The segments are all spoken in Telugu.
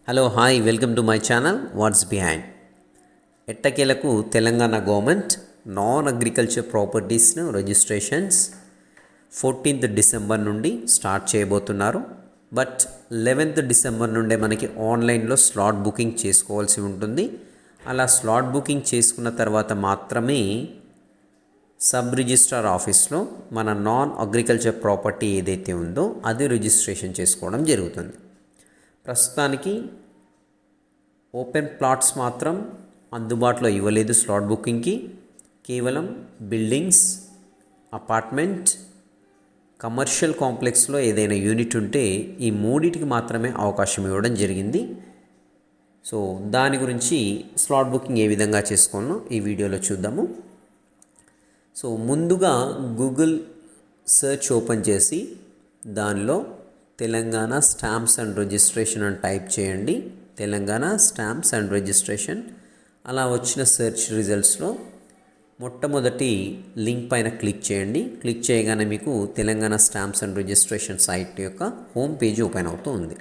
Hello hi welcome to my channel what's behind. ఎట్టకేలకు తెలంగాణ గవర్నమెంట్ నాన్ అగ్రికల్చర్ ప్రాపర్టీస్ను రిజిస్ట్రేషన్స్ 14th డిసెంబర్ నుండి స్టార్ట్ చేయబోతున్నారు. బట్ 11th డిసెంబర్ నుండే మనకి ఆన్లైన్లో స్లాట్ బుకింగ్ చేసుకోవాల్సి ఉంటుంది. అలా స్లాట్ బుకింగ్ చేసుకున్న తర్వాత మాత్రమే సబ్ రిజిస్ట్రార్ ఆఫీస్లో మన నాన్ అగ్రికల్చర్ ప్రాపర్టీ ఏదైతే ఉందో అది రిజిస్ట్రేషన్ చేసుకోవడం జరుగుతుంది. ప్రస్తుతానికి ఓపెన్ ప్లాట్స్ మాత్రం అందుబాటులో ఇవ్వలేదు స్లాట్ బుకింగ్కి. కేవలం బిల్డింగ్స్, అపార్ట్మెంట్, కమర్షియల్ కాంప్లెక్స్లో ఏదైనా యూనిట్ ఉంటే ఈ మూడింటికి మాత్రమే అవకాశం ఇవ్వడం జరిగింది. సో దాని గురించి స్లాట్ బుకింగ్ ఏ విధంగా చేసుకోవాలో ఈ వీడియోలో చూద్దాము. సో ముందుగా గూగుల్ సెర్చ్ ఓపెన్ చేసి దానిలో తెలంగాణ స్టాంప్స్ అండ్ రిజిస్ట్రేషన్ అని టైప్ చేయండి. Telangana stamps and registration. అలా వచ్చిన సెర్చ్ రిజల్ట్స్లో మొట్టమొదటి లింక్ పైన క్లిక్ చేయండి. క్లిక్ చేయగానే మీకు Telangana stamps and registration site యొక్క హోమ్ పేజ్ ఓపెన్ అవుతూ ఉంది.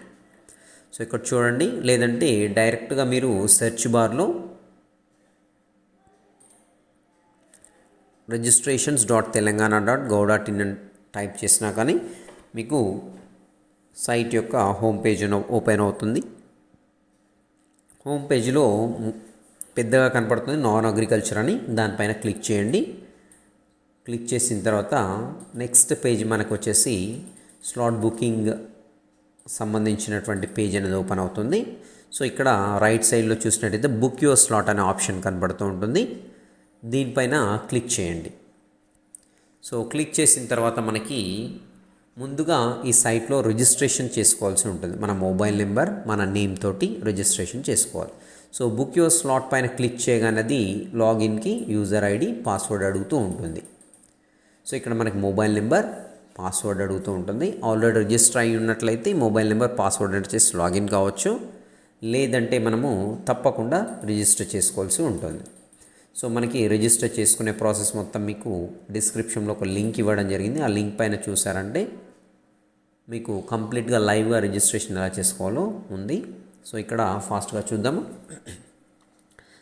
సో ఇక్కడ చూడండి, లేదంటే డైరెక్ట్గా మీరు సెర్చ్ బార్లో registrations.telangana.gov.in అని టైప్ చేసినా కానీ మీకు సైట్ యొక్క హోమ్ పేజ్ ఓపెన్ అవుతుంది. హోమ్ పేజ్లో పెద్దగా కనపడుతుంది నాన్ అగ్రికల్చర్ అని, దానిపైన క్లిక్ చేయండి. క్లిక్ చేసిన తర్వాత నెక్స్ట్ పేజ్ మనకు వచ్చేసి స్లాట్ బుకింగ్ సంబంధించినటువంటి పేజ్ అనేది ఓపెన్ అవుతుంది. సో ఇక్కడ రైట్ సైడ్లో చూసినట్టయితే బుక్ యువర్ స్లాట్ అనే ఆప్షన్ కనబడుతూ ఉంటుంది. దీనిపైన క్లిక్ చేయండి. సో క్లిక్ చేసిన తర్వాత మనకి ముందుగా ఈ సైట్లో రిజిస్ట్రేషన్ చేసుకోవాల్సి ఉంటుంది. మన మొబైల్ నెంబర్, మన నేమ్ తోటి రిజిస్ట్రేషన్ చేసుకోవాలి. సో బుక్ యువర్ స్లాట్ పైన క్లిక్ చేయగానే అది లాగిన్కి యూజర్ ఐడి, పాస్వర్డ్ అడుగుతూ ఉంటుంది. సో ఇక్కడ మనకి మొబైల్ నెంబర్, పాస్వర్డ్ అడుగుతూ ఉంటుంది. ఆల్రెడీ రిజిస్టర్ అయి ఉన్నట్లయితే మొబైల్ నెంబర్, పాస్వర్డ్ ఎంటర్ చేసి లాగిన్ కావచ్చు. లేదంటే మనము తప్పకుండా రిజిస్టర్ చేసుకోవాల్సి ఉంటుంది. సో మనకి రిజిస్టర్ చేసుకునే ప్రాసెస్ మొత్తం మీకు డిస్క్రిప్షన్లో ఒక లింక్ ఇవ్వడం జరిగింది. ఆ లింక్ పైన చూసారంటే మీకు కంప్లీట్గా లైవ్గా రిజిస్ట్రేషన్ ఎలా చేసుకోవాలో ఉంది. సో ఇక్కడ ఫాస్ట్గా చూద్దాము.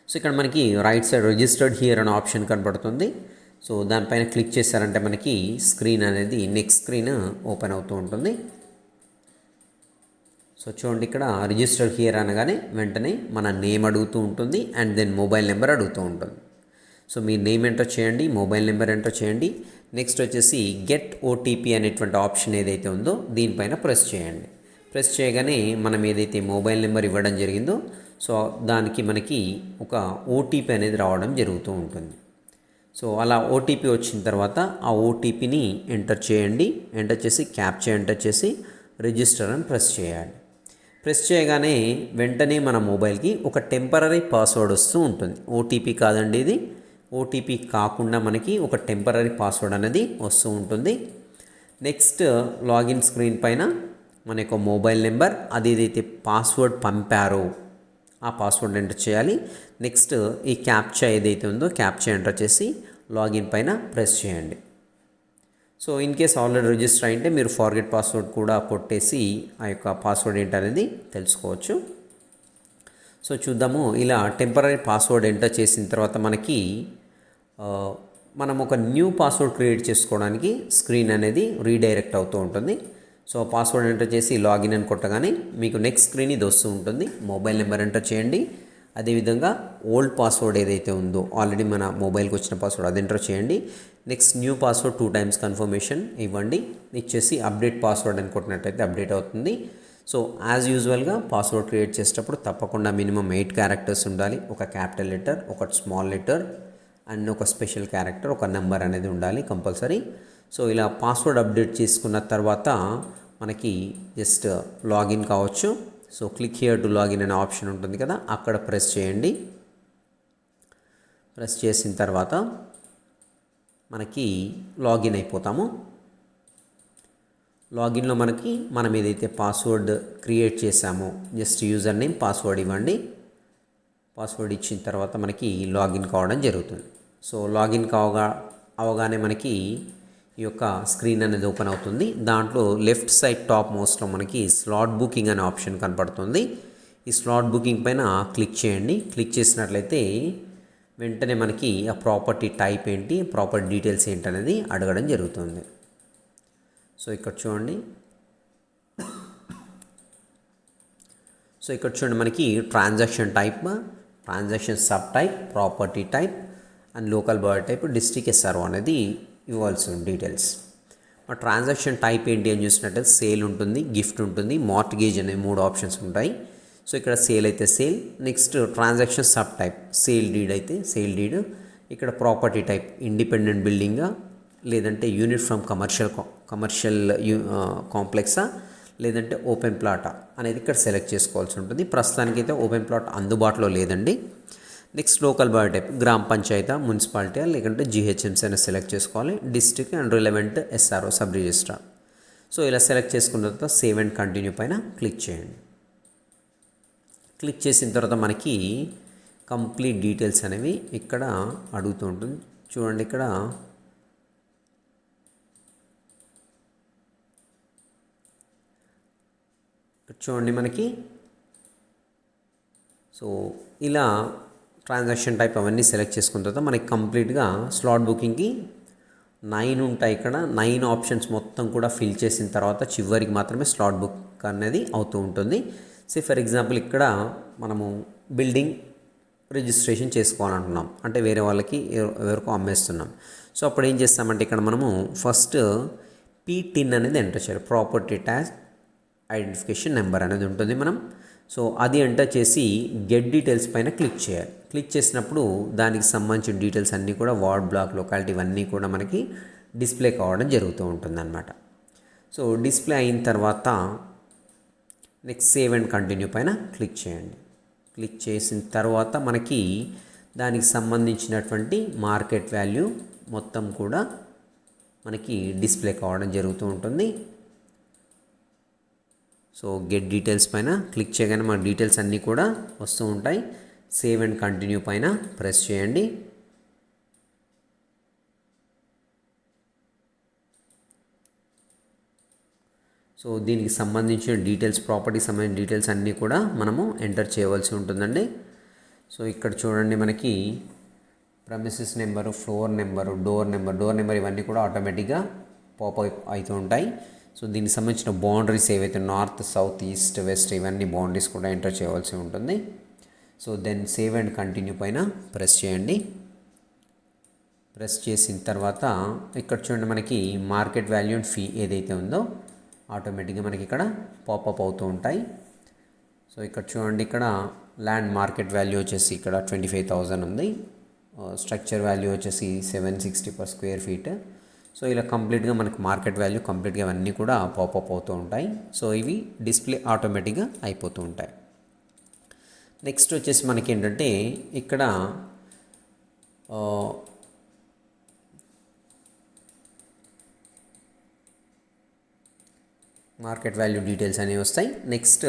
సో ఇక్కడ మనకి రైట్ సైడ్ రిజిస్టర్డ్ హియర్ అనే ఆప్షన్ కనబడుతుంది. సో దానిపైన క్లిక్ చేశారంటే మనకి స్క్రీన్ అనేది నెక్స్ట్ స్క్రీన్ ఓపెన్ అవుతూ ఉంటుంది. సో చూడండి, ఇక్కడ రిజిస్టర్ హియర్ అనగానే వెంటనే మన నేమ్ అడుగుతూ ఉంటుంది అండ్ దెన్ మొబైల్ నెంబర్ అడుగుతూ ఉంటుంది. సో మీ నేమ్ ఎంటర్ చేయండి, మొబైల్ నెంబర్ ఎంటర్ చేయండి. నెక్స్ట్ వచ్చేసి గెట్ ఓటీపీ అనేటువంటి ఆప్షన్ ఏదైతే ఉందో దీనిపైన ప్రెస్ చేయండి. ప్రెస్ చేయగానే మనం ఏదైతే మొబైల్ నెంబర్ ఇవ్వడం జరిగిందో సో దానికి మనకి ఒక ఓటీపీ అనేది రావడం జరుగుతూ ఉంటుంది. సో అలా ఓటీపీ వచ్చిన తర్వాత ఆ ఓటీపీని ఎంటర్ చేయండి. ఎంటర్ చేసి క్యాప్చా ఎంటర్ చేసి రిజిస్టర్ అని ప్రెస్ చేయాలి. ప్రెస్ చేయగానే వెంటనే మన మొబైల్కి ఒక టెంపరరీ పాస్వర్డ్ వస్తూ ఉంటుంది. ఓటీపీ కాదండి ఇది, ఓటీపీ కాకుండా మనకి ఒక టెంపరరీ పాస్వర్డ్ అనేది వస్తూ ఉంటుంది. నెక్స్ట్ లాగిన్ స్క్రీన్ పైన మన యొక్క మొబైల్ నెంబర్, అది ఏదైతే పాస్వర్డ్ పంపారో ఆ పాస్వర్డ్ ఎంటర్ చేయాలి. నెక్స్ట్ ఈ క్యాప్చా ఏదైతే ఉందో క్యాప్చా ఎంటర్ చేసి లాగిన్ పైన ప్రెస్ చేయండి. So in case already register అయితే మీరు ఫార్గెట్ పాస్వర్డ్ కూడా కొట్టేసి ఆ యొక్క పాస్వర్డ్ ఏంటనేది తెలుసుకోవచ్చు. సో చూద్దాము. ఇలా టెంపరరీ పాస్వర్డ్ ఎంటర్ చేసిన తర్వాత మనకి మనం ఒక న్యూ పాస్వర్డ్ క్రియేట్ చేసుకోవడానికి స్క్రీన్ అనేది రీడైరెక్ట్ అవుతూ ఉంటుంది. సో పాస్వర్డ్ ఎంటర్ చేసి లాగిన్ అని కొట్టగానే మీకు నెక్స్ట్ స్క్రీన్ ఇది వస్తూ ఉంటుంది. మొబైల్ నెంబర్ ఎంటర్ చేయండి. అదేవిధంగా ఓల్డ్ పాస్వర్డ్ ఏదైతే ఉందో ఆల్రెడీ మన మొబైల్కి వచ్చిన పాస్వర్డ్ అది ఎంటర్ చేయండి. Next new password 2 times confirmation ఇవ్వండి. ఇచ్చేసి అప్డేట్ పాస్వర్డ్ అని కొట్టినట్టయితే అప్డేట్ అవుతుంది. సో యాజ్ యూజువల్గా పాస్వర్డ్ క్రియేట్ చేసేటప్పుడు తప్పకుండా మినిమం 8 characters ఉండాలి. ఒక క్యాపిటల్ లెటర్, ఒక స్మాల్ లెటర్ అండ్ ఒక స్పెషల్ క్యారెక్టర్, ఒక నెంబర్ అనేది ఉండాలి కంపల్సరీ. సో ఇలా పాస్వర్డ్ అప్డేట్ చేసుకున్న తర్వాత మనకి జస్ట్ లాగిన్ కావచ్చు. So click here to login అనే ఆప్షన్ ఉంటుంది కదా, అక్కడ ప్రెస్ చేయండి. ప్రెస్ చేసిన తర్వాత మనకి లాగిన్ అయిపోతాము. లాగిన్లో మనకి మనం ఏదైతే పాస్వర్డ్ క్రియేట్ చేసామో జస్ట్ యూజర్ నేమ్, పాస్వర్డ్ ఇవ్వండి. పాస్వర్డ్ ఇచ్చిన తర్వాత మనకి లాగిన్ కావడం జరుగుతుంది. సో లాగిన్ అవగానే మనకి ఈ యొక్క స్క్రీన్ అనేది ఓపెన్ అవుతుంది. దాంట్లో లెఫ్ట్ సైడ్ టాప్ మోస్ట్లో మనకి స్లాట్ బుకింగ్ అనే ఆప్షన్ కనపడుతుంది. ఈ ఈ స్లాట్ బుకింగ్ పైన క్లిక్ చేయండి. క్లిక్ చేసినట్లయితే వెంటనే మనకి ఆ ప్రాపర్టీ టైప్ ఏంటి, ప్రాపర్టీ డీటెయిల్స్ ఏంటనేది అడగడం జరుగుతుంది. సో ఇక్కడ చూడండి మనకి transaction type, transaction sub type, property type and local body type, district SRO అనేది ఇవ్వాల్సి ఉంది డీటెయిల్స్. మా ట్రాన్సాక్షన్ టైప్ ఏంటి అని చూసినట్టయితే సేల్ ఉంటుంది, గిఫ్ట్ ఉంటుంది, మార్ట్గేజ్ అనే 3 ఆప్షన్స్ ఉంటాయి. సో ఇక్కడ సేల్ అయితే sale. Next transaction sub type sale deed అయితే సేల్ డీడ్. ఇక్కడ ప్రాపర్టీ టైప్ ఇండిపెండెంట్ బిల్డింగా లేదంటే యూనిట్ ఫ్రమ్ కమర్షియల్ కాంప్లెక్సా లేదంటే ఓపెన్ ప్లాటా అనేది ఇక్కడ సెలెక్ట్ చేసుకోవాల్సి ఉంటుంది. ప్రస్తుతానికైతే ఓపెన్ ప్లాట్ అందుబాటులో లేదండి. నెక్స్ట్ లోకల్ బాడీ టైప్ గ్రామ పంచాయతీ, మున్సిపాలిటీ లేకుంటే జిహెచ్ఎంసీ అనేది సెలెక్ట్ చేసుకోవాలి. District and relevant SRO sub registrar. So ఇలా సెలెక్ట్ చేసుకున్న తర్వాత సేవ్ అండ్ కంటిన్యూ పైన క్లిక్ చేయండి. క్లిక్ చేసిన తర్వాత మనకి కంప్లీట్ డీటెయిల్స్ అనేవి ఇక్కడ అడుగుతూ ఉంటుంది. చూడండి ఇక్కడ చూడండి మనకి. సో ఇలా ట్రాన్సాక్షన్ టైప్ అవన్నీ సెలెక్ట్ చేసుకున్న తర్వాత మనకి కంప్లీట్గా స్లాట్ బుకింగ్కి 9 ఉంటాయి. ఇక్కడ 9 ఆప్షన్స్ మొత్తం కూడా ఫిల్ చేసిన తర్వాత చివరికి మాత్రమే స్లాట్ బుక్ అనేది అవుతూ ఉంటుంది. సే ఫర్ ఎగ్జాంపుల్ ఇక్కడ మనము బిల్డింగ్ రిజిస్ట్రేషన్ చేసుకోవాలంటున్నాం, అంటే వేరే వాళ్ళకి ఎవరికో అమ్మేస్తున్నాం. సో అప్పుడు ఏం చేస్తామంటే ఇక్కడ మనము ఫస్ట్ PTIN అనేది ఎంటర్ చేయాలి. ప్రాపర్టీ ట్యాక్స్ ఐడెంటిఫికేషన్ నెంబర్ అనేది ఉంటుంది మనం. సో అది ఎంటర్ చేసి గెట్ డీటెయిల్స్ పైన క్లిక్ చేయాలి. క్లిక్ చేసినప్పుడు దానికి సంబంధించిన డీటెయిల్స్ అన్నీ కూడా వార్డ్, బ్లాక్, లొకాలిటీ ఇవన్నీ కూడా మనకి డిస్ప్లే కావడం జరుగుతూ ఉంటుంది అన్నమాట. సో డిస్ప్లే అయిన తర్వాత నెక్స్ట్ సేవ్ అండ్ కంటిన్యూ పైన క్లిక్ చేయండి. క్లిక్ చేసిన తర్వాత మనకి దానికి సంబంధించినటువంటి మార్కెట్ వాల్యూ మొత్తం కూడా మనకి డిస్ప్లే కావడం జరుగుతూ ఉంటుంది. సో గెట్ డీటెయిల్స్ పైన క్లిక్ చేయగానే మన డీటెయిల్స్ అన్నీ కూడా వస్తూ ఉంటాయి. సేవ్ అండ్ కంటిన్యూ పైన ప్రెస్ చేయండి. సో దీనికి సంబంధించిన డీటెయిల్స్, ప్రాపర్టీకి సంబంధించిన డీటెయిల్స్ అన్నీ కూడా మనము ఎంటర్ చేయవలసి ఉంటుందండి. సో ఇక్కడ చూడండి మనకి premises number, floor number, door number ఇవన్నీ కూడా ఆటోమేటిక్గా పాప్ అవుతూ ఉంటాయి. సో దీనికి సంబంధించిన బౌండరీస్ ఏవైతే నార్త్, సౌత్, ఈస్ట్, వెస్ట్ ఇవన్నీ బౌండరీస్ కూడా ఎంటర్ చేయవలసి ఉంటుంది. So then save and continue పైన ప్రెస్ చేయండి. ప్రెస్ చేసిన తర్వాత ఇక్కడ చూడండి మనకి మార్కెట్ వాల్యూ అండ్ ఫీ ఏదైతే ఉందో ఆటోమేటిక్గా మనకి ఇక్కడ పాపప్ అవుతూ ఉంటాయి. సో ఇక్కడ చూడండి ఇక్కడ ల్యాండ్ మార్కెట్ వాల్యూ వచ్చేసి ఇక్కడ 25,000 ఉంది. స్ట్రక్చర్ వాల్యూ వచ్చేసి 760 per square feet. సో ఇలా కంప్లీట్గా మనకి మార్కెట్ వాల్యూ కంప్లీట్గా ఇవన్నీ కూడా పాపప్ అవుతూ ఉంటాయి. సో ఇవి డిస్ప్లే ఆటోమేటిక్గా అయిపోతూ ఉంటాయి. నెక్స్ట్ వచ్చేసి మనకి ఏంటంటే ఇక్కడ మార్కెట్ వాల్యూ డీటెయిల్స్ అనేవి వస్తాయి. నెక్స్ట్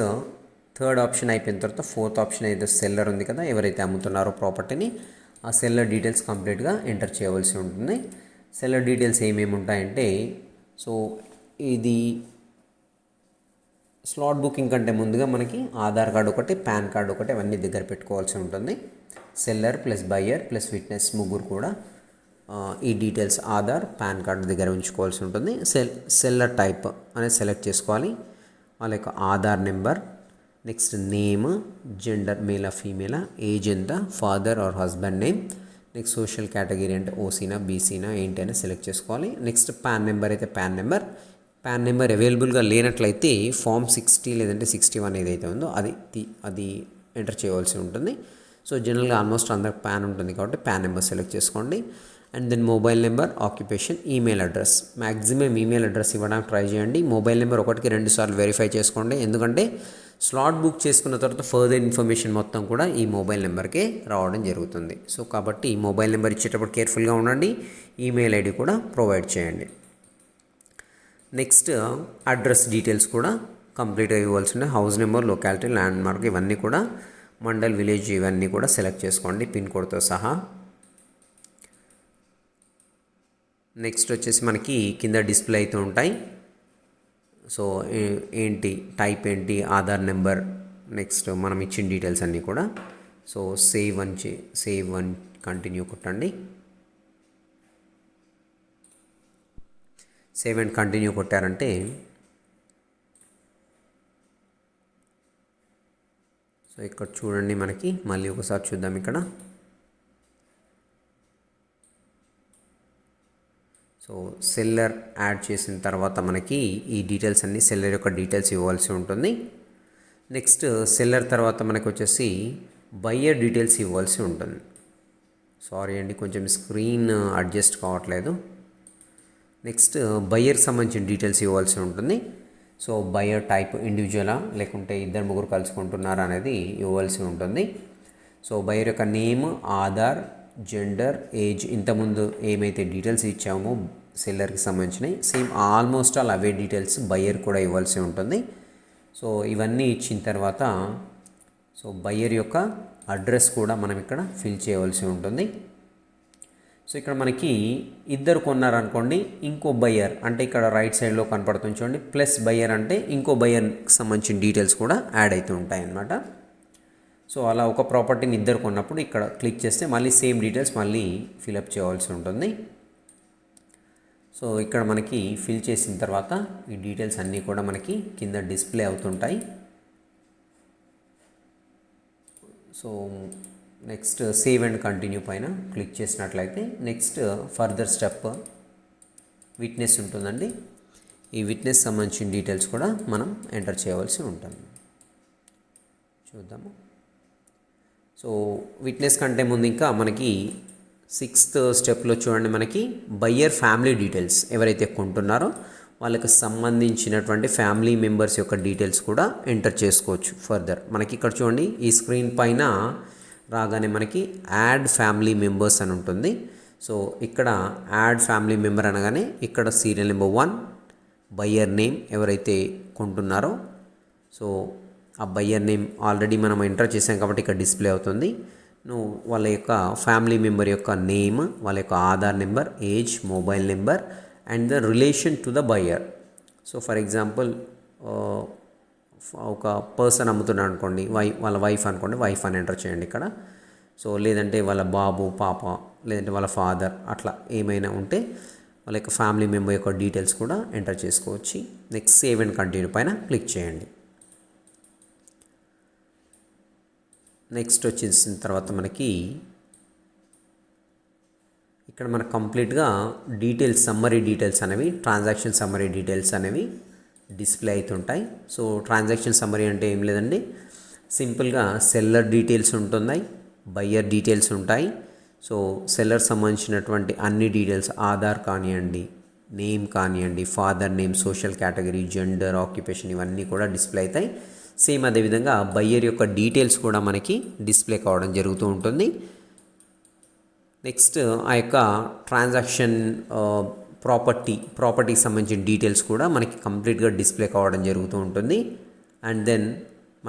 థర్డ్ ఆప్షన్ అయిపోయిన తర్వాత ఫోర్త్ ఆప్షన్ అయితే సెల్లర్ ఉంది కదా, ఎవరైతే అమ్ముతున్నారో ప్రాపర్టీని, ఆ సెల్లర్ డీటెయిల్స్ కంప్లీట్గా ఎంటర్ చేయవలసి ఉంటుంది. సెల్లర్ డీటెయిల్స్ ఏమేమి ఉంటాయంటే, సో ఇది స్లాట్ బుకింగ్ కంటే ముందుగా మనకి ఆధార్ కార్డు ఒకటి, పాన్ కార్డు ఒకటి అవన్నీ దగ్గర పెట్టుకోవాల్సి ఉంటుంది. Seller plus buyer plus witness ముగ్గురు కూడా ఈ డీటెయిల్స్ ఆధార్, పాన్ కార్డు దగ్గర ఉంచుకోవాల్సి ఉంటుంది. సెల్లర్ టైప్ అనేది సెలెక్ట్ చేసుకోవాలి. వాళ్ళ యొక్క Aadhaar number, next name, gender మేలా ఫీమేలా, ఏజ్ ఎంత, father are husband name, next social category అంటే ఓసీనా బీసీనా ఏంటి అని సెలెక్ట్ చేసుకోవాలి. నెక్స్ట్ పాన్ నెంబర్ అయితే పాన్ నెంబర్ అవైలబుల్గా లేనట్లయితే ఫామ్ 60 లేదంటే 61 ఏదైతే ఉందో అది ఎంటర్ చేయవలసి ఉంటుంది. సో జనరల్గా ఆల్మోస్ట్ అందరికి పాన్ ఉంటుంది కాబట్టి పాన్ నెంబర్ సెలెక్ట్ చేసుకోండి. And then mobile number, occupation, email address. Maximum email address ఇవ్వడానికి ట్రై చేయండి. మొబైల్ నెంబర్ 1కి 2 సార్లు వెరిఫై చేసుకోండి, ఎందుకంటే స్లాట్ బుక్ చేసుకున్న తర్వాత ఫర్దర్ ఇన్ఫర్మేషన్ మొత్తం కూడా ఈ మొబైల్ నెంబర్కే రావడం జరుగుతుంది. సో కాబట్టి మొబైల్ నెంబర్ ఇచ్చేటప్పుడు కేర్ఫుల్గా ఉండండి. ఈమెయిల్ ఐడి కూడా ప్రొవైడ్ చేయండి. నెక్స్ట్ అడ్రస్ డీటెయిల్స్ కూడా కంప్లీట్గా ఇవ్వాల్సి ఉన్నాయి. House number, locality, land mark ఇవన్నీ కూడా, మండల్, విలేజ్ ఇవన్నీ కూడా సెలెక్ట్ చేసుకోండి పిన్ కోడ్తో సహా. నెక్స్ట్ వచ్చేసి మనకి కింద డిస్ప్లే అవుతూ ఉంటాయి. సో ఏంటి టైప్ ఏంటి, ఆధార్ నెంబర్, నెక్స్ట్ మనం ఇచ్చిన డీటెయిల్స్ అన్నీ కూడా. సో సేవ్ వన్ కంటిన్యూ కొట్టండి. సేవ్ అండ్ కంటిన్యూ కొట్టారంటే సో ఇక్కడ చూడండి, మనకి మళ్ళీ ఒకసారి చూద్దాం. ఇక్కడ సో సెల్లర్ యాడ్ చేసిన తర్వాత మనకి ఈ డీటెయిల్స్ అన్నీ సెల్లర్ యొక్క డీటెయిల్స్ ఇవ్వాల్సి ఉంటుంది. నెక్స్ట్ సెల్లర్ తర్వాత మనకు వచ్చేసి బయ్యర్ డీటెయిల్స్ ఇవ్వాల్సి ఉంటుంది. సారీ అండి, కొంచెం స్క్రీన్ అడ్జస్ట్ కావట్లేదు. నెక్స్ట్ బయ్యర్కి సంబంధించిన డీటెయిల్స్ ఇవ్వాల్సి ఉంటుంది. సో బయ్యర్ టైప్ ఇండివిజువలా లేకుంటే ఇద్దరు ముగ్గురు కలుసుకుంటున్నారా అనేది ఇవ్వాల్సి ఉంటుంది. సో బయ్యర్ యొక్క నేమ్, ఆధార్, జెండర్, ఏజ్, ఇంతకుముందు ఏమైతే డీటెయిల్స్ ఇచ్చామో సెల్లర్కి సంబంధించినవి సేమ్ ఆల్మోస్ట్ ఆల్ అవే డీటెయిల్స్ బయ్యర్ కూడా ఇవ్వాల్సి ఉంటుంది. సో ఇవన్నీ ఇచ్చిన తర్వాత సో బయ్యర్ యొక్క అడ్రస్ కూడా మనం ఇక్కడ ఫిల్ చేయవలసి ఉంటుంది. సో ఇక్కడ మనకి ఇద్దరు కొన్నారనుకోండి, ఇంకో బయ్యర్ అంటే ఇక్కడ రైట్ సైడ్లో కనపడుతుంది చూడండి, ప్లస్ బయ్యర్ అంటే ఇంకో బయ్యర్కి సంబంధించిన డీటెయిల్స్ కూడా యాడ్ అవుతూ ఉంటాయి అన్నమాట. సో అలా ఒక ప్రాపర్టీని ఇద్దరు కొన్నప్పుడు ఇక్కడ క్లిక్ చేస్తే మళ్ళీ సేమ్ డీటెయిల్స్ మళ్ళీ ఫిలప్ చేయవలసి ఉంటుంది. సో ఇక్కడ మనకి ఫిల్ చేసిన తర్వాత ఈ డీటెయిల్స్ అన్నీ కూడా మనకి కింద డిస్ప్లే అవుతుంటాయి. So next save and continue పైన క్లిక్ చేసినట్లయితే నెక్స్ట్ ఫర్దర్ స్టెప్ విట్నెస్ ఉంటుందండి. ఈ విట్నెస్ సంబంధించిన డీటెయిల్స్ కూడా మనం ఎంటర్ చేయవలసి ఉంటుంది. చూద్దాము. సో విట్నెస్ కంటే ముందు ఇంకా మనకి 6th స్టెప్లో చూడండి, మనకి బయ్యర్ ఫ్యామిలీ డీటెయిల్స్ ఎవరైతే కొంటున్నారో వాళ్ళకి సంబంధించినటువంటి ఫ్యామిలీ మెంబర్స్ యొక్క డీటెయిల్స్ కూడా ఎంటర్ చేసుకోవచ్చు ఫర్దర్. మనకి ఇక్కడ చూడండి, ఈ స్క్రీన్ పైన రాగానే మనకి యాడ్ ఫ్యామిలీ మెంబర్స్ అని ఉంటుంది. సో ఇక్కడ యాడ్ ఫ్యామిలీ మెంబర్ అనగానే ఇక్కడ సీరియల్ నెంబర్ 1 బయ్యర్ నేమ్ ఎవరైతే కొంటున్నారో సో ఆ బయ్యర్ నేమ్ ఆల్రెడీ మనం ఎంటర్ చేసాం కాబట్టి ఇక్కడ డిస్ప్లే అవుతుంది. వాళ్ళ యొక్క ఫ్యామిలీ మెంబర్ యొక్క నేమ్, వాళ్ళ యొక్క Aadhaar number, age, mobile number and the relation to the buyer. So for example ఒక పర్సన్ అమ్ముతున్నాడు అనుకోండి, వాళ్ళ వైఫ్ అనుకోండి, వైఫ్ అని ఎంటర్ చేయండి ఇక్కడ. సో లేదంటే వాళ్ళ బాబు, పాప, లేదంటే వాళ్ళ ఫాదర్, అట్లా ఏమైనా ఉంటే వాళ్ళ యొక్క ఫ్యామిలీ మెంబర్ యొక్క డీటెయిల్స్ కూడా ఎంటర్ చేసుకోవచ్చు. నెక్స్ట్ సేవ్ అండ్ కంటిన్యూ పైన క్లిక్ చేయండి. నెక్స్ట్ వచ్చేసిన తర్వాత మనకి ఇక్కడ మనకు కంప్లీట్గా డీటెయిల్స్, సమ్మరీ డీటెయిల్స్ అనేవి, ట్రాన్సాక్షన్ సమ్మరీ డీటెయిల్స్ అనేవి డిస్ప్లే అవుతుంటాయి. సో ట్రాన్సాక్షన్ సమ్మరీ అంటే ఏం లేదండి, సింపుల్గా సెల్లర్ డీటెయిల్స్ ఉంటున్నాయి, బయ్యర్ డీటెయిల్స్ ఉంటాయి. సో సెల్లర్ సంబంధించినటువంటి అన్ని డీటెయిల్స్, ఆధార్ కానివ్వండి, నేమ్ కానివ్వండి, father name, social category, gender, occupation, ఇవన్నీ కూడా డిస్ప్లే అవుతాయి. సేమ్ అదేవిధంగా బయ్యర్ యొక్క డీటెయిల్స్ కూడా మనకి డిస్ప్లే కావడం జరుగుతూ ఉంటుంది. నెక్స్ట్ ఆ యొక్క ట్రాన్సాక్షన్ ప్రాపర్టీకి సంబంధించిన డీటెయిల్స్ కూడా మనకి కంప్లీట్గా డిస్ప్లే కావడం జరుగుతూ ఉంటుంది. అండ్ దెన్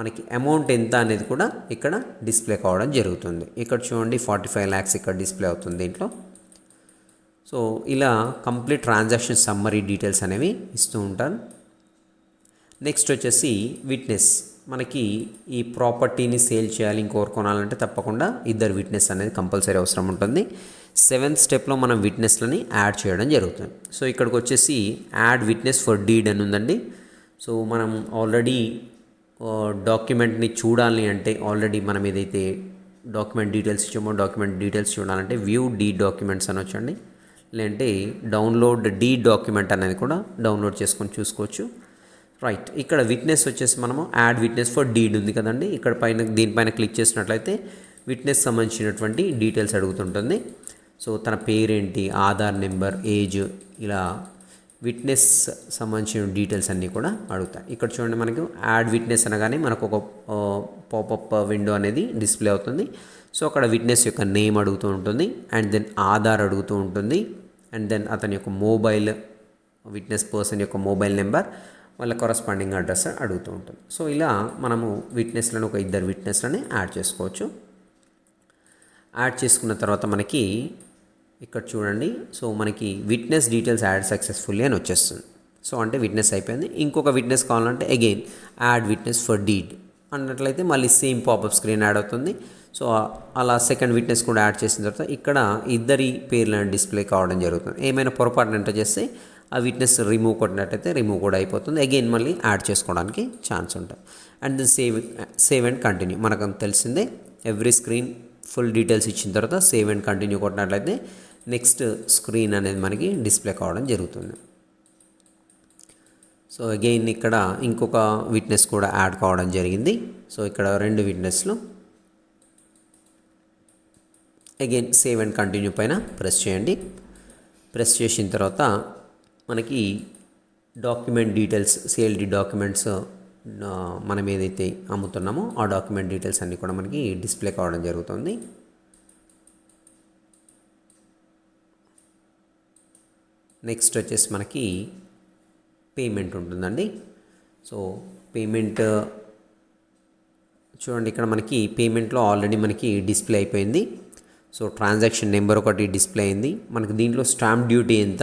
మనకి అమౌంట్ ఎంత అనేది కూడా ఇక్కడ డిస్ప్లే కావడం జరుగుతుంది. ఇక్కడ చూడండి 45 lakhs ఇక్కడ డిస్ప్లే అవుతుంది దీంట్లో. సో ఇలా కంప్లీట్ ట్రాన్సాక్షన్ సమ్మరీ డీటెయిల్స్ అనేవి ఇస్తూ ఉంటారు. నెక్స్ట్ వచ్చేసి విట్నెస్. మనకి ఈ ప్రాపర్టీని సేల్ చేయాలి, ఇంకోరు కొనాలంటే తప్పకుండా ఇద్దరు విట్నెస్ అనేది కంపల్సరీ అవసరం ఉంటుంది. 7th స్టెప్లో మనం విట్నెస్లని యాడ్ చేయడం జరుగుతుంది. సో ఇక్కడికి వచ్చేసి యాడ్ విట్నెస్ ఫర్ డీడ్ అని ఉందండి. సో మనం ఆల్రెడీ డాక్యుమెంట్ని చూడాలి అంటే ఆల్రెడీ మనం ఏదైతే డాక్యుమెంట్ డీటెయిల్స్ ఇచ్చామో డాక్యుమెంట్ డీటెయిల్స్ చూడాలంటే వ్యూ డీడ్ డాక్యుమెంట్స్ అని వచ్చండి, లేదంటే డౌన్లోడ్ డీడ్ డాక్యుమెంట్ అనేది కూడా డౌన్లోడ్ చేసుకొని చూసుకోవచ్చు. రైట్, ఇక్కడ విట్నెస్ వచ్చేసి మనము యాడ్ విట్నెస్ ఫర్ డీడ్ ఉంది కదండి, ఇక్కడ పైన దీనిపైన క్లిక్ చేసినట్లయితే విట్నెస్ సంబంధించినటువంటి డీటెయిల్స్ అడుగుతుంటుంది. సో తన పేరేంటి, ఆధార్ నెంబర్, ఏజ్, ఇలా విట్నెస్ సంబంధించిన డీటెయిల్స్ అన్నీ కూడా అడుగుతాయి. ఇక్కడ చూడండి, మనకు యాడ్ విట్నెస్ అనగానే మనకు ఒక పాపప్ విండో అనేది డిస్ప్లే అవుతుంది. సో అక్కడ విట్నెస్ యొక్క నేమ్ అడుగుతూ ఉంటుంది, అండ్ దెన్ ఆధార్ అడుగుతూ ఉంటుంది, అండ్ దెన్ అతని యొక్క మొబైల్, విట్నెస్ పర్సన్ యొక్క మొబైల్ నెంబర్, వాళ్ళ కరస్పాండింగ్ అడ్రస్ అడుగుతూ ఉంటుంది. సో ఇలా మనము విట్నెస్లను ఒక ఇద్దరు విట్నెస్లని యాడ్ చేసుకోవచ్చు. యాడ్ చేసుకున్న తర్వాత మనకి ఇక్కడ చూడండి, సో మనకి విట్నెస్ డీటెయిల్స్ యాడ్ సక్సెస్ఫుల్లీ అని వచ్చేస్తుంది. సో అంటే విట్నెస్ అయిపోయింది. ఇంకొక విట్నెస్ కావాలంటే again add witness for deed అన్నట్లయితే మళ్ళీ సేమ్ పాపప్ స్క్రీన్ యాడ్ అవుతుంది. సో అలా సెకండ్ విట్నెస్ కూడా యాడ్ చేసిన తర్వాత ఇక్కడ ఇద్దరి పేర్లను డిస్ప్లే కావడం జరుగుతుంది. ఏమైనా పొరపాటున ఎంటర్ చేస్తే ఆ విట్నెస్ రిమూవ్ కొట్టినట్టయితే రిమూవ్ కూడా అయిపోతుంది. అగైన్ మళ్ళీ యాడ్ చేసుకోవడానికి ఛాన్స్ ఉంటుంది. And then save and continue. మనకు తెలిసిందే ఎవ్రీ స్క్రీన్ ఫుల్ డీటెయిల్స్ ఇచ్చిన తర్వాత సేవ్ అండ్ కంటిన్యూ కొట్టినట్లయితే నెక్స్ట్ స్క్రీన్ అనేది మనకి డిస్ప్లే కావడం జరుగుతుంది. సో అగైన్ ఇక్కడ ఇంకొక విట్నెస్ కూడా యాడ్ కావడం జరిగింది. సో ఇక్కడ 2 విట్నెస్లు. అగైన్ సేవ్ అండ్ కంటిన్యూ పైన ప్రెస్ చేయండి. ప్రెస్ చేసిన తర్వాత మనకి డాక్యుమెంట్ డీటెయిల్స్ సిఎల్డి డాక్యుమెంట్స్ మనం ఏదైతే అమ్ముతున్నామో ఆ డాక్యుమెంట్ డీటెయిల్స్ అన్నీ కూడా మనకి డిస్ప్లే కావడం జరుగుతుంది. నెక్స్ట్ వచ్చేసి మనకి పేమెంట్ ఉంటుందండి. సో పేమెంట్ చూడండి, ఇక్కడ మనకి పేమెంట్లో ఆల్రెడీ మనకి డిస్ప్లే అయిపోయింది. సో ట్రాన్సాక్షన్ నెంబర్ ఒకటి డిస్ప్లే అయింది. మనకి దీంట్లో స్టాంప్ డ్యూటీ ఎంత,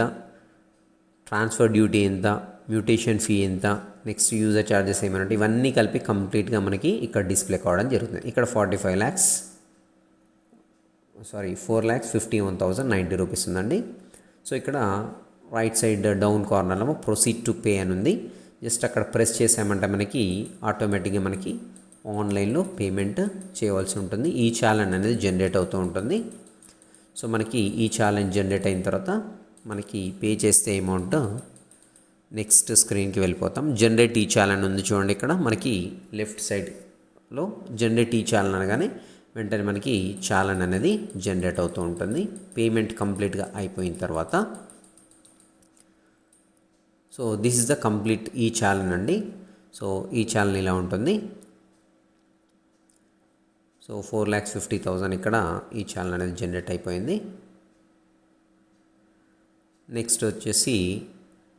ట్రాన్స్ఫర్ డ్యూటీ ఎంత, మ్యూటేషన్ ఫీ ఎంత, నెక్స్ట్ యూజర్ ఛార్జెస్ ఏమైనా ఇవన్నీ కలిపి కంప్లీట్గా మనకి ఇక్కడ డిస్ప్లే కావడం జరుగుతుంది. ఇక్కడ 4,51,090 రూపీస్ ఉందండి. సో ఇక్కడ రైట్ సైడ్ డౌన్ కార్నర్లో ప్రొసీడ్ టు పే అని ఉంది. జస్ట్ అక్కడ ప్రెస్ చేసామంటే మనకి ఆటోమేటిక్గా మనకి ఆన్లైన్లో పేమెంట్ చేయవలసి ఉంటుంది. ఈ ఛాలెంజ్ అనేది జనరేట్ అవుతూ ఉంటుంది. సో మనకి ఈ ఛాలెంజ్ జనరేట్ అయిన తర్వాత మనకి పే చేస్తే అమౌంట్ నెక్స్ట్ స్క్రీన్కి వెళ్ళిపోతాం. జనరేట్ ఈ ఛాలెంజ్ ఉంది చూడండి, ఇక్కడ మనకి లెఫ్ట్ సైడ్లో జనరేట్ ఈ ఛాలెంజ్ అనగానే వెంటనే మనకి ఛాలెంజ్ అనేది జనరేట్ అవుతూ ఉంటుంది. పేమెంట్ కంప్లీట్గా అయిపోయిన తర్వాత so this is the complete ఈ ఛాలెంజ్ అండి. సో ఈ ఛాలెంజ్ ఇలా ఉంటుంది. సో 4,50,000 ఇక్కడ ఈ ఛాలెంజ్ అనేది జనరేట్ అయిపోయింది. నెక్స్ట్ వచ్చేసి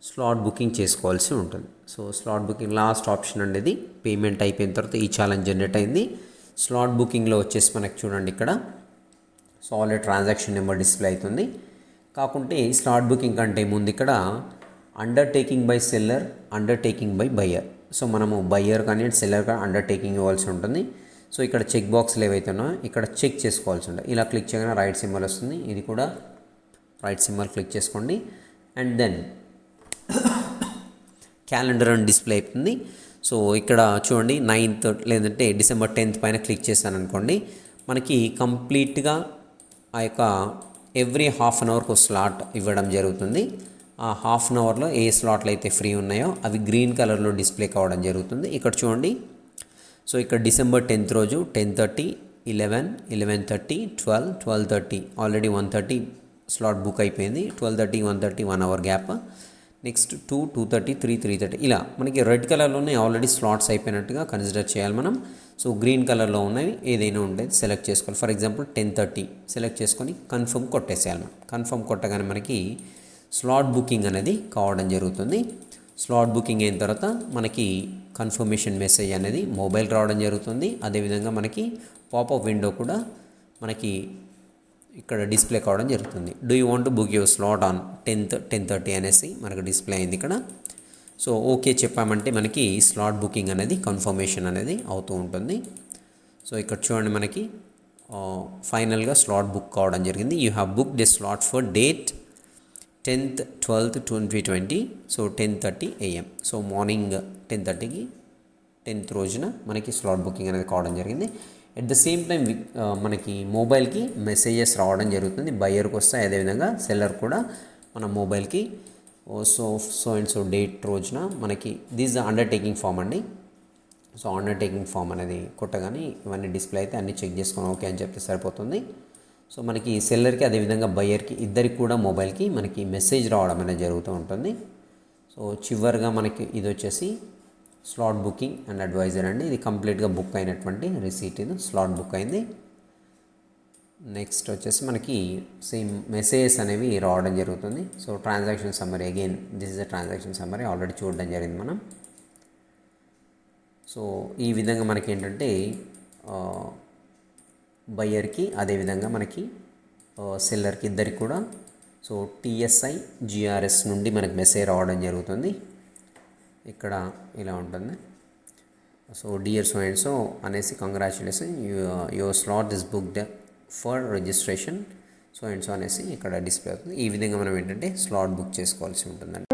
స్లాట్ బుకింగ్ చేసుకోవాల్సి ఉంటుంది. So slot booking last option అనేది పేమెంట్ అయిపోయిన తర్వాత ఈ ఛాలెంజ్ జనరేట్ అయింది. స్లాట్ బుకింగ్లో వచ్చేసి మనకి చూడండి ఇక్కడ so already transaction number display అవుతుంది. కాకుంటే స్లాట్ బుకింగ్ కంటే ముందు ఇక్కడ undertaking by seller, undertaking by buyer. So మనము బయ్యర్ కానీ సెల్లర్ కానీ అండర్టేకింగ్ ఇవ్వాల్సి ఉంటుంది. సో ఇక్కడ చెక్ బాక్స్లు ఏవైతే ఉన్నాయో ఇక్కడ చెక్ చేసుకోవాల్సి ఉంటుంది. ఇలా క్లిక్ చేయగానే రైట్ సింబల్ వస్తుంది. ఇది కూడా రైట్ సింబల్ క్లిక్ చేసుకోండి. అండ్ దెన్ క్యాలెండర్ అని డిస్ప్లే అవుతుంది. సో ఇక్కడ చూడండి 9th లేదంటే December 10th పైన క్లిక్ చేశాను అనుకోండి, మనకి కంప్లీట్గా ఆ యొక్క ఎవ్రీ హాఫ్ అన్ అవర్కి ఒక స్లాట్ ఇవ్వడం జరుగుతుంది. ఆ హాఫ్ అన్ అవర్లో ఏ స్లాట్లు అయితే ఫ్రీ ఉన్నాయో అవి గ్రీన్ కలర్లో డిస్ప్లే కావడం జరుగుతుంది. ఇక్కడ చూడండి, సో ఇక్కడ December 10th రోజు 10:30, 11, 11:30, 12, 12:30 ఆల్రెడీ 1:30 స్లాట్ బుక్ అయిపోయింది. 12:30, 1:30 1 అవర్ గ్యాప్. నెక్స్ట్ 2, 2:30, 3, 3:30 ఇలా మనకి రెడ్ కలర్లోనే ఆల్రెడీ స్లాట్స్ అయిపోయినట్టుగా కన్సిడర్ చేయాలి మనం. సో గ్రీన్ కలర్లో ఉన్నవి ఏదైనా ఉండేది సెలెక్ట్ చేసుకోవాలి. ఫర్ ఎగ్జాంపుల్ 10:30 సెలెక్ట్ చేసుకొని కన్ఫర్మ్ కొట్టేసేయాలి. మనం కన్ఫర్మ్ కొట్టగానే మనకి స్లాట్ బుకింగ్ అనేది కావడం జరుగుతుంది. స్లాట్ బుకింగ్ అయిన తర్వాత మనకి కన్ఫర్మేషన్ మెసేజ్ అనేది మొబైల్ రావడం జరుగుతుంది. అదేవిధంగా మనకి పాపప్ విండో కూడా మనకి ఇక్కడ డిస్ప్లే కావడం జరుగుతుంది. Do you want to book your slot on 10th 10:30 అనేసి మనకు డిస్ప్లే అయింది ఇక్కడ. సో ఓకే చెప్పామంటే మనకి స్లాట్ బుకింగ్ అనేది కన్ఫర్మేషన్ అనేది అవుతూ ఉంటుంది. సో ఇక్కడ చూడండి మనకి ఫైనల్గా స్లాట్ బుక్ కావడం జరిగింది. You have booked a slot for date 10th 12th 2020. So 10:30 AM. So morning 10:30కి 10th రోజున మనకి స్లాట్ బుకింగ్ అనేది కావడం జరిగింది. ఎట్ ద సేమ్ టైం మనకి మొబైల్కి మెసేజెస్ రావడం జరుగుతుంది. బయ్యర్కి వస్తాయి, అదేవిధంగా సెల్లర్ కూడా మన మొబైల్కి సో అండ్ సో డేట్ రోజున మనకి దిస్ ద అండర్టేకింగ్ ఫామ్ అండి. సో అండర్టేకింగ్ ఫామ్ అనేది కొట్టగానే ఇవన్నీ డిస్ప్లే అయితే అన్నీ చెక్ చేసుకొని ఓకే అని చెప్తే సరిపోతుంది. సో మనకి సెల్లర్కి అదేవిధంగా బయ్యర్కి ఇద్దరికి కూడా మొబైల్కి మనకి మెసేజ్ రావడం అనేది జరుగుతూ ఉంటుంది. సో చివరిగా మనకి ఇది వచ్చేసి స్లాట్ బుకింగ్ అండ్ అడ్వైజర్ అండి. ఇది కంప్లీట్గా బుక్ అయినటువంటి రిసీట్. ఇది స్లాట్ బుక్ అయింది. నెక్స్ట్ వచ్చేసి మనకి సేమ్ మెసేజెస్ అనేవి రావడం జరుగుతుంది. So transaction summary, again this is the transaction summary already చూడడం జరిగింది మనం. సో ఈ విధంగా మనకి ఏంటంటే బయ్యర్కి అదేవిధంగా మనకి సెల్లర్కి ఇద్దరికి కూడా సో TSI GRS నుండి మనకి మెసేజ్ రావడం జరుగుతుంది. ఇక్కడ ఇలా ఉంటుంది. So dear so and so అనేసి congratulation your slot is booked for registration so and so అనేసి ఇక్కడ డిస్ప్లే అవుతుంది. ఈ విధంగా మనం ఏంటంటే స్లాట్ బుక్ చేసుకోవాల్సి ఉంటుందండి.